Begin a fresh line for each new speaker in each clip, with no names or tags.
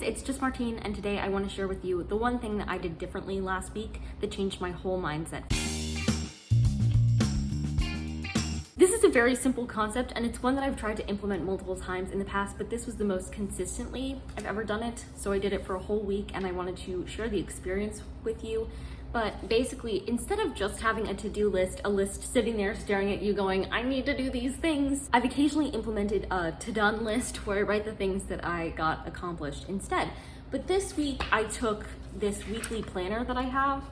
it's just Martine, and today I want to share with you the one thing that I did differently last week that changed my whole mindset. This is a very simple concept, and it's one that I've tried to implement multiple times in the past, but this was the most consistently I've ever done it. So I did it for a whole week, and I wanted to share the experience with you. But basically, instead of just having a to-do list, a list sitting there staring at you going, I need to do these things, I've occasionally implemented a to-done list where I write the things that I got accomplished instead. But this week, I took this weekly planner that I have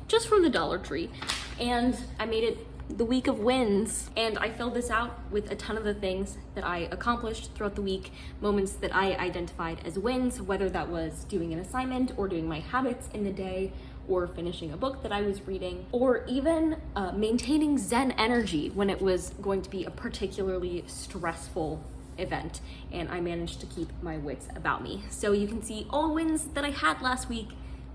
just from the Dollar Tree, and I made it the week of wins, and I filled this out with a ton of the things that I accomplished throughout the week, moments that I identified as wins, whether that was doing an assignment or doing my habits in the day, or finishing a book that I was reading, or even maintaining Zen energy when it was going to be a particularly stressful event, and I managed to keep my wits about me. So you can see all wins that I had last week.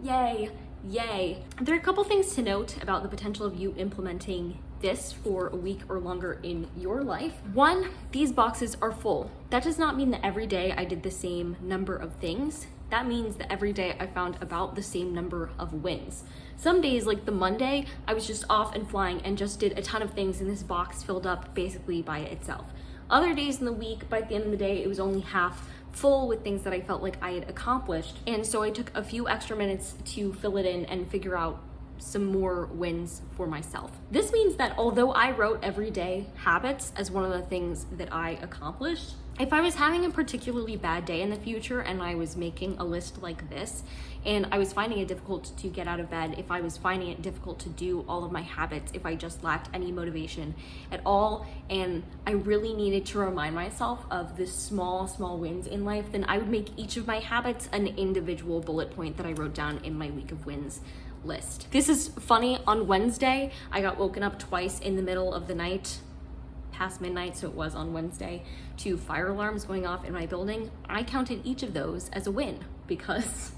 Yay, yay. There are a couple things to note about the potential of you implementing this for a week or longer in your life. One, these boxes are full. That does not mean that every day I did the same number of things. That means that every day I found about the same number of wins. Some days, like the Monday, I was just off and flying and just did a ton of things, and this box filled up basically by itself. Other days in the week, by the end of the day, it was only half full with things that I felt like I had accomplished. And so I took a few extra minutes to fill it in and figure out some more wins for myself. This means that although I wrote everyday habits as one of the things that I accomplished, if I was having a particularly bad day in the future and I was making a list like this, and I was finding it difficult to get out of bed, if I was finding it difficult to do all of my habits, if I just lacked any motivation at all, and I really needed to remind myself of the small wins in life, then I would make each of my habits an individual bullet point that I wrote down in my week of wins list. This is funny. On Wednesday, I got woken up twice in the middle of the night, past midnight, so it was on Wednesday, to fire alarms going off in my building. I counted each of those as a win because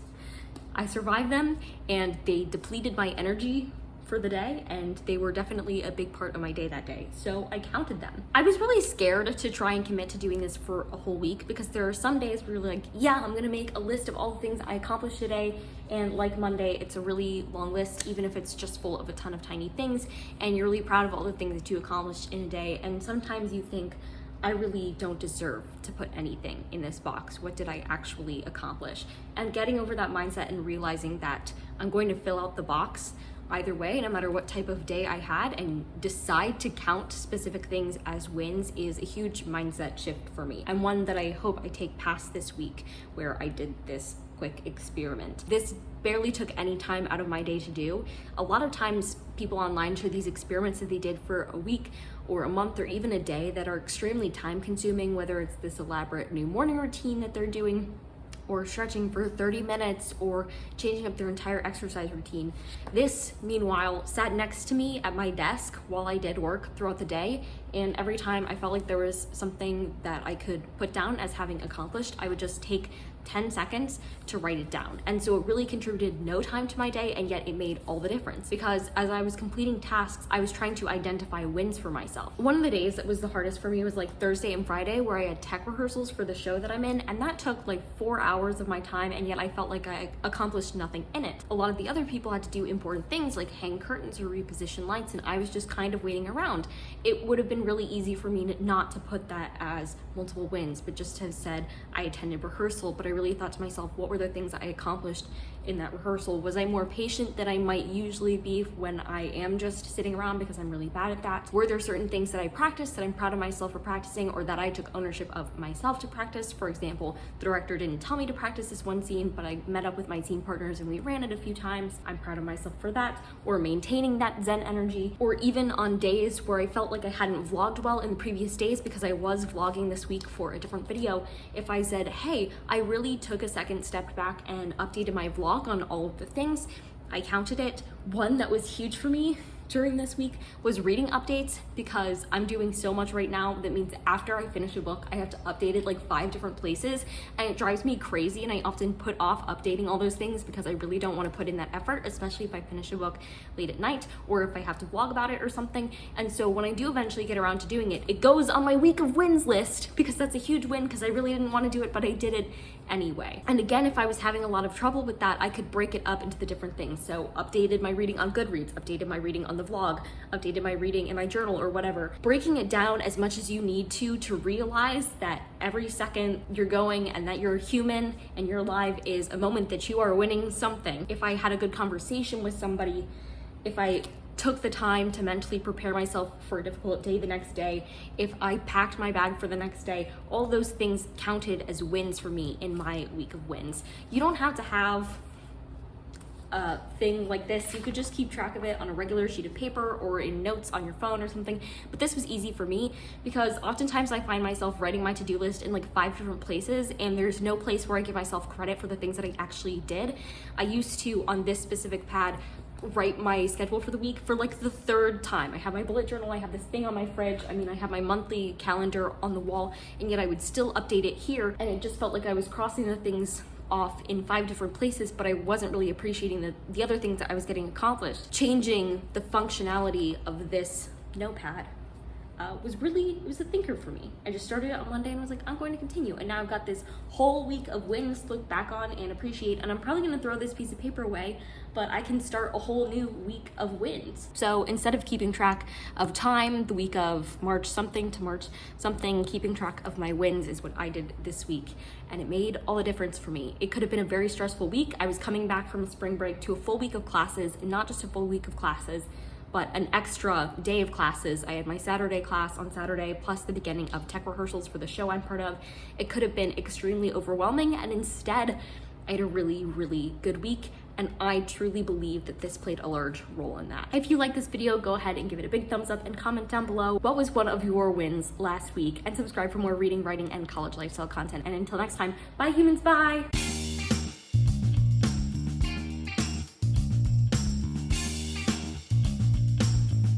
I survived them, and they depleted my energy for the day, and they were definitely a big part of my day that day, so I counted them. I was really scared to try and commit to doing this for a whole week because there are some days where you're like, yeah, I'm gonna make a list of all the things I accomplished today, and like Monday, it's a really long list, even if it's just full of a ton of tiny things, and you're really proud of all the things that you accomplished in a day, and sometimes you think, I really don't deserve to put anything in this box. What did I actually accomplish? And getting over that mindset and realizing that I'm going to fill out the box either way, no matter what type of day I had, and decide to count specific things as wins is a huge mindset shift for me, and one that I hope I take past this week where I did this quick experiment. This barely took any time out of my day to do. A lot of times people online share these experiments that they did for a week or a month or even a day that are extremely time consuming, whether it's this elaborate new morning routine that they're doing, or stretching for 30 minutes, or changing up their entire exercise routine. This, meanwhile, sat next to me at my desk while I did work throughout the day, and every time I felt like there was something that I could put down as having accomplished, I would just take 10 seconds to write it down. And so it really contributed no time to my day, and yet it made all the difference, because as I was completing tasks, I was trying to identify wins for myself. One of the days that was the hardest for me was like Thursday and Friday, where I had tech rehearsals for the show that I'm in, and that took like 4 hours of my time, and yet I felt like I accomplished nothing in it. A lot of the other people had to do important things like hang curtains or reposition lights, and I was just kind of waiting around. It would have been really easy for me not to put that as multiple wins, but just to have said I attended rehearsal. But I really thought to myself, what were the things I accomplished in that rehearsal? Was I more patient than I might usually be when I am just sitting around because I'm really bad at that? Were there certain things that I practiced that I'm proud of myself for practicing, or that I took ownership of myself to practice? For example, the director didn't tell me to practice this one scene, but I met up with my scene partners and we ran it a few times. I'm proud of myself for that. Or maintaining that Zen energy. Or even on days where I felt like I hadn't vlogged well in the previous days because I was vlogging this week for a different video, if I said, hey, I really took a second, stepped back and updated my vlog on all of the things, I counted it. One that was huge for me during this week was reading updates, because I'm doing so much right now that means after I finish a book, I have to update it like 5 different places, and it drives me crazy, and I often put off updating all those things because I really don't want to put in that effort, especially if I finish a book late at night or if I have to vlog about it or something. And so when I do eventually get around to doing it, it goes on my week of wins list, because that's a huge win, because I really didn't want to do it, but I did it anyway. And again, if I was having a lot of trouble with that, I could break it up into the different things. So updated my reading on Goodreads, updated my reading on the vlog, updated my reading in my journal or whatever. Breaking it down as much as you need to realize that every second you're going and that you're human and you're alive is a moment that you are winning something. If I had a good conversation with somebody, if I took the time to mentally prepare myself for a difficult day the next day, if I packed my bag for the next day, all those things counted as wins for me in my week of wins. You don't have to have a thing like this. You could just keep track of it on a regular sheet of paper or in notes on your phone or something, but this was easy for me because oftentimes I find myself writing my to-do list in like 5 different places, and there's no place where I give myself credit for the things that I actually did. I used to, on this specific pad, write my schedule for the week for like the 3rd time. I have my bullet journal, I have this thing on my fridge, I mean, I have my monthly calendar on the wall, and yet I would still update it here, and it just felt like I was crossing the things off in 5 different places, but I wasn't really appreciating the other things that I was getting accomplished. Changing the functionality of this notepad it was a thinker for me. I just started it on Monday and I was like, I'm going to continue. And now I've got this whole week of wins to look back on and appreciate. And I'm probably going to throw this piece of paper away, but I can start a whole new week of wins. So instead of keeping track of time, the week of March something to March something, keeping track of my wins is what I did this week. And it made all the difference for me. It could have been a very stressful week. I was coming back from spring break to a full week of classes, and not just a full week of classes, but an extra day of classes. I had my Saturday class on Saturday, plus the beginning of tech rehearsals for the show I'm part of. It could have been extremely overwhelming, and instead, I had a really, really good week, and I truly believe that this played a large role in that. If you like this video, go ahead and give it a big thumbs up and comment down below what was one of your wins last week, and subscribe for more reading, writing, and college lifestyle content. And until next time, bye humans, bye!